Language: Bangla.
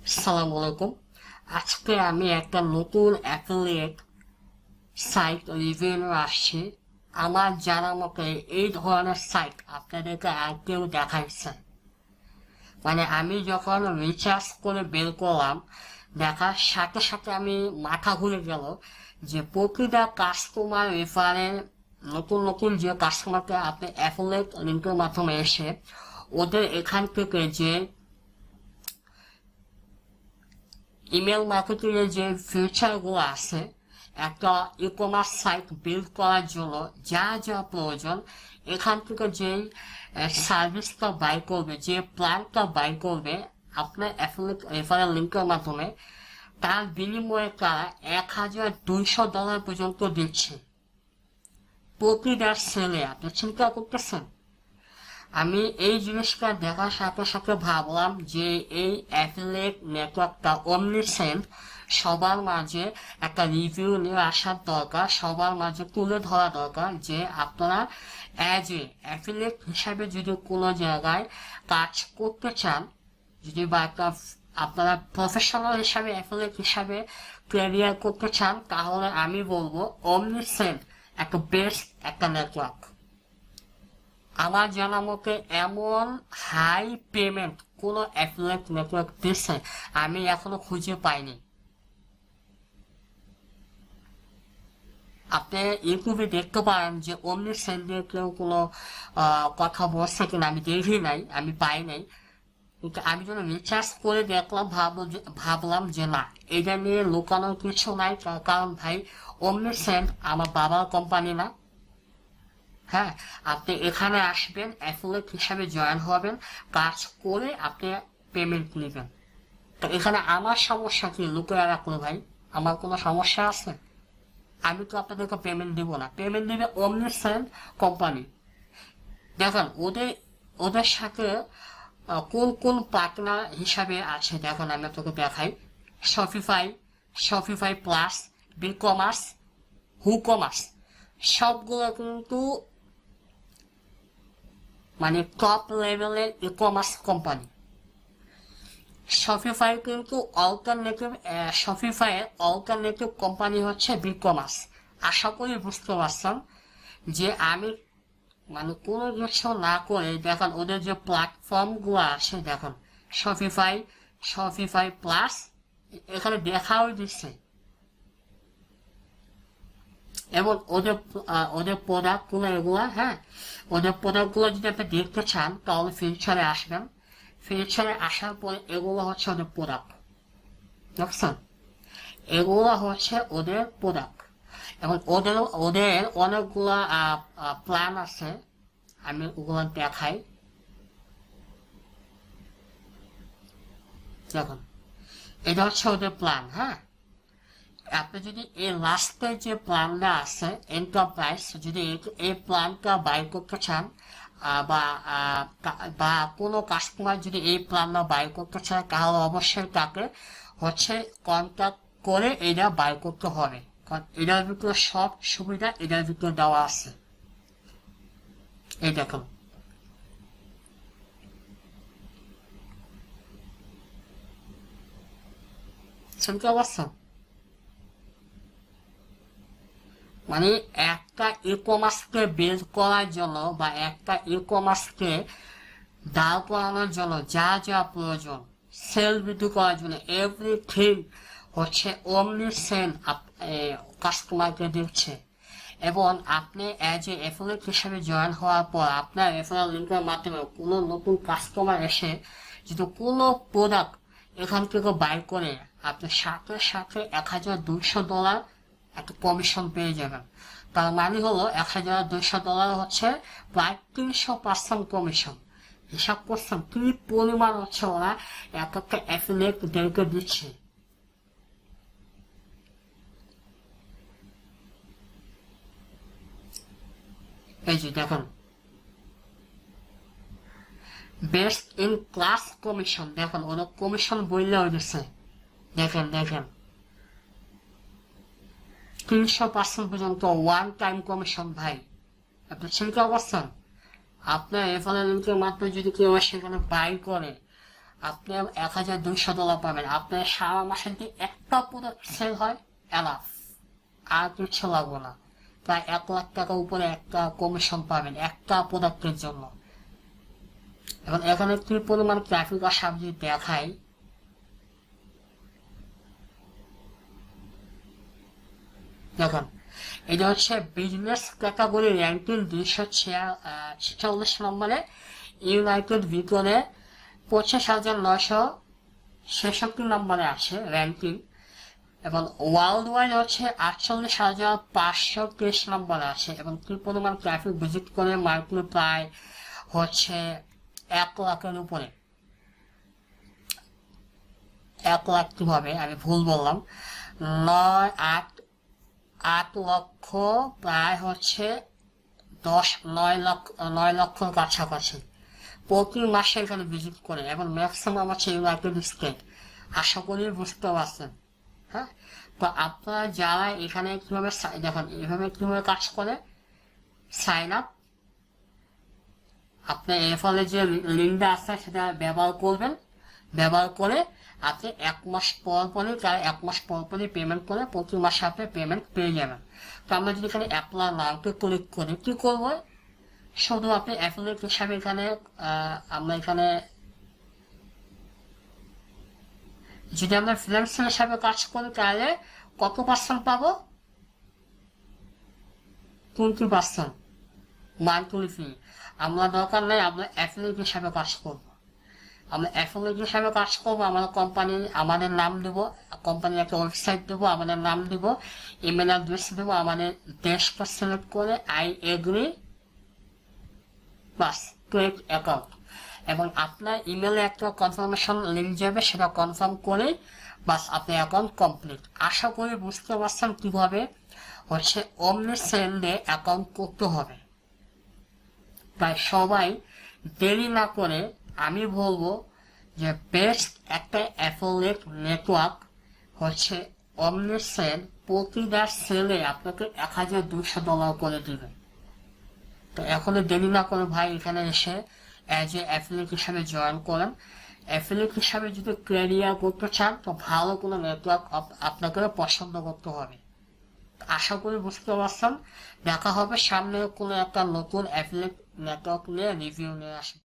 আসসালামু আলাইকুম। আজকে আমি একটা নতুন অ্যাফিলিয়েট সাইট রিভিউ নিয়ে আসছি। আমার জানা মতে এই ধরনের সাইট আপনাদেরকে আগেও দেখাইছে। মানে আমি যখন রিচার্জ করে বের করলাম, দেখার সাথে সাথে আমি মাথা ঘুরে গেল যে প্রতিটা কাস্টমার রেফারে নতুন নতুন যে কাস্টমারকে আপনি অ্যাফিলিয়েট লিঙ্কের মাধ্যমে এসে ওদের এখান থেকে যে ইমেল মার্কেটিং এর যে ফিউচারগুলো আছে, একটা ই কমার্স সাইট বিল্ড করার জন্য যা যা প্রয়োজন, এখান থেকে যে সার্ভিসটা বাই করবে, যে প্ল্যানটা বাই করবে আপনার অ্যাফিলিয়েট রেফারেল লিঙ্কের মাধ্যমে, তার বিনিময়ে তারা $1,200 পর্যন্ত দিচ্ছে প্রতিটা সেলে। আপনি চিন্তা করতেছেন? আমি এই জিনিসটা দেখার সাথে সাথে ভাবলাম যে এই অ্যাফিলিয়েট নেটওয়ার্কটা অমনিসেন্ট সবার মাঝে একটা রিভিউ নিয়ে আসার দরকার, সবার মাঝে তুলে ধরা দরকার যে আপনারা অ্যাজ এ অ্যাফিলিয়েট হিসাবে যদি কোনো জায়গায় কাজ করতে চান, যদি বা একটা আপনারা প্রফেশনাল হিসাবে অ্যাফিলিয়েট হিসাবে ক্যারিয়ার করতে চান, তাহলে আমি বলবো অমনিসেন্ট একটা বেস্ট একটা নেটওয়ার্ক। আমার জানা মতে এমন হাই পেমেন্ট কোনো অ্যাফিলিয়েট নেটওয়ার্ক দিচ্ছে আমি এখনো খুঁজে পাইনি। আপনি ইউটিউবে দেখতে পারেন যে অমনিসেন্ডের কেউ কোনো কথা বলছে কিনা, আমি দেখি নাই, আমি পাই নাই। কিন্তু আমি যখন রিচার্জ করে দেখলাম, ভাবলাম যে না, এটা নিয়ে লুকানোর কিছু নাই। কারণ ভাই, অমনিসেন্ড আমার বাবার কোম্পানি না। হ্যাঁ, আপনি এখানে আসবেন, অ্যাফিলিয়েট হিসাবে জয়েন হবেন, কাজ করে আপনি পেমেন্ট নেবেন। তো এখানে আমার সমস্যা কি লুকিয়ে রাখলো ভাই? আমার কোনো সমস্যা আছে? আমি তো আপনাদেরকে পেমেন্ট দিব না, পেমেন্ট দিবে অমনিসেন্ট কোম্পানি। দেখেন ওদের ওদের সাথে কোন কোন পার্টনার হিসাবে আছে দেখুন, আমি আপনাকে দেখাই। Shopify, Shopify plus, B commerce, Woo commerce, সবগুলো কিন্তু মানে টপ লেভেলের ই কমার্স কোম্পানি। শপিফাই কিন্তু অল্টারনেটিভ, শপিফাইয়ের অল্টারনেটিভ কোম্পানি হচ্ছে বি কমার্স। আশা করি বুঝতে পারছেন যে আমি মানে কোনো কিছু না করে দেখেন ওদের যে প্ল্যাটফর্মগুলো আছে, দেখুন শপিফাই, শপিফাই প্লাস, এখানে দেখাও দিচ্ছে। এবং ওদের প্রোডাক্টগুলো এগুলা, হ্যাঁ, ওদের প্রোডাক্টগুলো যদি আপনি দেখতে চান তাহলে ফিউচারে আসবেন। ফিউচারে আসার পরে এগুলো হচ্ছে ওদের প্রোডাক্ট, দেখছেন? এগুলো হচ্ছে ওদের প্রোডাক্ট। এবং ওদের অনেকগুলা প্ল্যান আছে, আমি ওগুলো দেখাই। দেখুন, এটা হচ্ছে ওদের প্ল্যান। হ্যাঁ, আপনি যদি এই লাস্টের যে প্ল্যানটা আছে এন্টারপ্রাইজ, যদি এই প্ল্যানটা বাই করতে চান, বা কোনো কাস্টমার যদি এই প্ল্যানটা বাই করতে চায়, তাহলে অবশ্যই তাকে হচ্ছে কন্ট্যাক্ট করে এটা বাই করতে হবে। কারণ এটার ভিতরে সব সুবিধা এটার ভিতরে দেওয়া আছে। এই দেখুন, শুনতে পাচ্ছেন? মানে একটা ই কমার্সকে বিল্ড করার জন্য বা একটা ই কমার্সকে দাঁড় করানোর জন্য যা যা প্রয়োজন, সেল বৃদ্ধি করার জন্য এভরিথিং হচ্ছে অমনিসেন্ট কাস্টমারকে দিচ্ছে। এবং আপনি অ্যাজ এ অ্যাফিলিয়েট হিসেবে জয়েন হওয়ার পর আপনার রেফারেল লিঙ্কের মাধ্যমে কোনো নতুন কাস্টমার এসে যদি কোনো প্রোডাক্ট এখান থেকে বাই করে, আপনি সাথে সাথে $1,200 একটা কমিশন পেয়ে যাবেন। তার মানে হলো $1,200 হচ্ছে প্রায় 300% কমিশন। হিসাব করছেন কি পরিমাণ হচ্ছে ওরা এক একটা অ্যাফিলিয়েটদেরকে দিচ্ছে। এই যে দেখুন, বেস্ট ইন ক্লাস কমিশন, দেখুন ওরা কমিশন বললে হয়েছে। দেখেন দেখেন, 300% পর্যন্ত ওয়ান টাইম কমিশন ভাই। আপনি চিন্তা করছেন আপনার রেফারেল লিঙ্কের মাধ্যমে যদি কেউ সেখানে বাই করে, আপনি $1,200 পাবেন। আপনার সারা মাসে যদি একটা প্রোডাক্ট সেল হয় এনাফ, আর কিছু লাগবে না। প্রায় $1,00,000 উপরে একটা কমিশন পাবেন একটা প্রোডাক্টের জন্য। এবং এখানে কি পরিমাণ ট্রাফিক আসে আমি যদি দেখাই, দেখুন এটা হচ্ছে বিজনেস ক্যাটাগরি র্যাঙ্কিং 246 নম্বরে, ইউনাইটেড ভিতরে 25,966 নম্বরে আছে র্যাঙ্কিং, এবং ওয়ার্ল্ড ওয়াইড হচ্ছে 48,523 নম্বরে আছে। এবং কি পরিমাণ ট্রাফিক ভিজিট করে মার্কেট প্রায় হচ্ছে 1,00,000-এর উপরে। 1,00,000 কিভাবে আমি ভুল বললাম, 8 লক্ষ, প্রায় হচ্ছে 9 লক্ষর কাছাকাছি প্রতি মাসে এখানে ভিজিট করে, এবং ম্যাক্সিমাম আছে ইউনাইটেড স্টেট। আশা করি বুঝতে পারছেন। হ্যাঁ, তো আপনারা যারা এখানে কিভাবে দেখুন এইভাবে কিভাবে কাজ করে, সাইন আপ, আপনি এর ফলে যে লিঙ্কটা আছে সেটা ব্যবহার করবেন, ব্যবহার করে আপনি 1 মাস পর পরই, তার 1 মাস পর পরই পেমেন্ট করে প্রতি মাসে আপনি পেমেন্ট পেয়ে যাবেন। তো আমরা যদি এখানে অ্যাপ্লাই নাওতে ক্লিক করি, কি করবো, শুধু আপনি অ্যাফিলিয়েট হিসাবে এখানে আমরা এখানে যদি আমরা ফ্রিল্যান্সার হিসাবে কাজ করি তাহলে কত পার্সেন্ট পাবো, 20% মান্থলি ফি। আমরা দরকার নেই, আমরা অ্যাফিলিয়েট হিসাবে কাজ করবো। আমরা অ্যাফিলিয়েট হিসাবে কাজ করবো, আমাদের কোম্পানি, আমাদের নাম দেবো, কোম্পানির একটা ওয়েবসাইট দেবো, আমাদের নাম দেবো, ইমেল অ্যাড্রেস দেবো, আমাদের দেশটা সিলেক্ট করে I agree, bus create account. এবং আপনার ইমেলে একটা কনফার্মেশন লিঙ্ক যাবে, সেটা কনফার্ম করে বাস আপনার অ্যাকাউন্ট কমপ্লিট। আশা করি বুঝতে পারছেন কিভাবে হচ্ছে অমনিসেন্ডে অ্যাকাউন্ট করতে হবে। তাই সবাই দেরি না করে আমি বলবো যে বেস্ট একটা অ্যাফিলিয়েট নেটওয়ার্ক হচ্ছে অমনিসেন্ড। প্রতিটা সেলে আপনাকে $1,200 করে দিবে। তো এখনো দেরি না করে ভাই এখানে এসে অ্যাজ এ অ্যাফিলিয়েট হিসাবে জয়েন করেন। অ্যাফিলিয়েট হিসাবে যদি ক্যারিয়ার করতে চান তো ভালো কোনো নেটওয়ার্ক আপনাকে পছন্দ করতে হবে। আশা করি বুঝতে পারছেন। দেখা হবে সামনে কোনো একটা নতুন অ্যাফিলিয়েট নেটওয়ার্ক নিয়ে রিভিউ নিয়ে আসবে।